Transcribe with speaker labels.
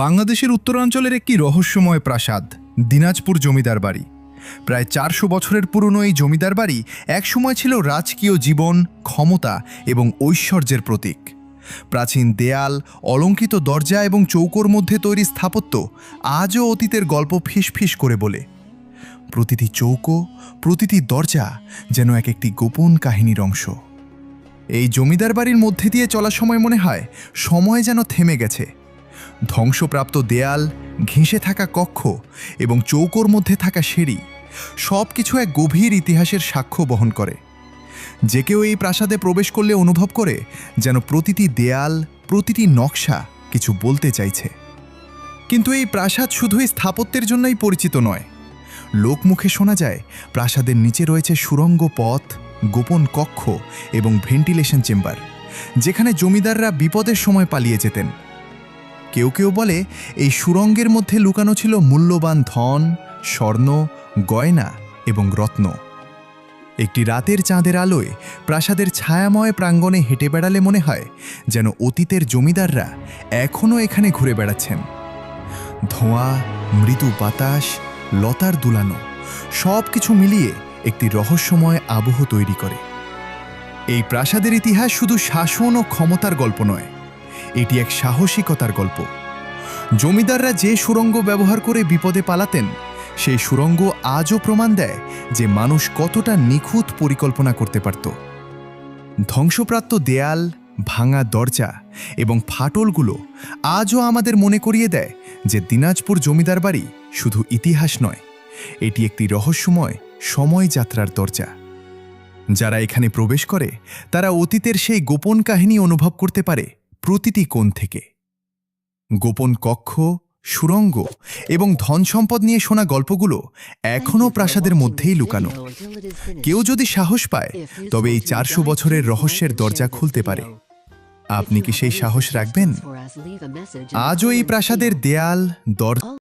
Speaker 1: বাংলাদেশের উত্তরাঞ্চলের একটি রহস্যময় প্রাসাদ দিনাজপুর জমিদার বাড়ি। প্রায় 400 বছরের পুরনো এই জমিদার বাড়ি একসময় ছিল রাজকীয় জীবন, ক্ষমতা এবং ঐশ্বর্যের প্রতীক। প্রাচীন দেয়াল, অলঙ্কৃত দরজা এবং চৌকোর মধ্যে তৈরি স্থাপত্য আজও অতীতের গল্প ফিসফিস করে বলে। প্রতিটি চৌকো, প্রতিটি দরজা যেন এক একটি গোপন কাহিনীর অংশ। এই জমিদার বাড়ির মধ্যে দিয়ে চলার সময় মনে হয় সময় যেন থেমে গেছে। ধ্বংসপ্রাপ্ত দেয়াল, ঘেঁষে থাকা কক্ষ এবং চৌকোর মধ্যে থাকা সিঁড়ি সব কিছু এক গভীর ইতিহাসের সাক্ষ্য বহন করে। যে কেউ এই প্রাসাদে প্রবেশ করলে অনুভব করে যেন প্রতিটি দেয়াল, প্রতিটি নকশা কিছু বলতে চাইছে। কিন্তু এই প্রাসাদ শুধুই স্থাপত্যের জন্যই পরিচিত নয়। লোকমুখে শোনা যায় প্রাসাদের নিচে রয়েছে সুড়ঙ্গ পথ, গোপন কক্ষ এবং ভেন্টিলেশন চেম্বার, যেখানে জমিদাররা বিপদের সময় পালিয়ে যেতেন। কেউ কেউ বলে এই সুড়ঙ্গের মধ্যে লুকানো ছিল মূল্যবান ধন, স্বর্ণ, গয়না এবং রত্ন। একটি রাতের চাঁদের আলোয় প্রাসাদের ছায়াময় প্রাঙ্গণে হেঁটে বেড়ালে মনে হয় যেন অতীতের জমিদাররা এখনও এখানে ঘুরে বেড়াচ্ছেন। ধোঁয়া, মৃদু বাতাস, লতার দুলানো সব কিছু মিলিয়ে একটি রহস্যময় আবহ তৈরি করে। এই প্রাসাদের ইতিহাস শুধু শাসন ও ক্ষমতার গল্প নয়, এটি এক সাহসিকতার গল্প। জমিদাররা যে সুড়ঙ্গ ব্যবহার করে বিপদে পালাতেন, সেই সুড়ঙ্গ আজও প্রমাণ দেয় যে মানুষ কতটা নিখুঁত পরিকল্পনা করতে পারত। ধ্বংসপ্রাপ্ত দেয়াল, ভাঙা দরজা এবং ফাটলগুলো আজও আমাদের মনে করিয়ে দেয় যে দিনাজপুর জমিদার বাড়ি শুধু ইতিহাস নয়, এটি একটি রহস্যময় সময়যাত্রার দরজা। যারা এখানে প্রবেশ করে তারা অতীতের সেই গোপন কাহিনী অনুভব করতে পারে প্রতিটি কোণ থেকে। গোপন কক্ষ, সুড়ঙ্গ এবং ধন সম্পদ নিয়ে শোনা গল্পগুলো এখনও প্রাসাদের মধ্যেই লুকানো। কেউ যদি সাহস পায় তবে এই 400 বছরের রহস্যের দরজা খুলতে পারে। আপনি কি সেই সাহস রাখবেন? আজও এই প্রাসাদের দেয়াল, দরজা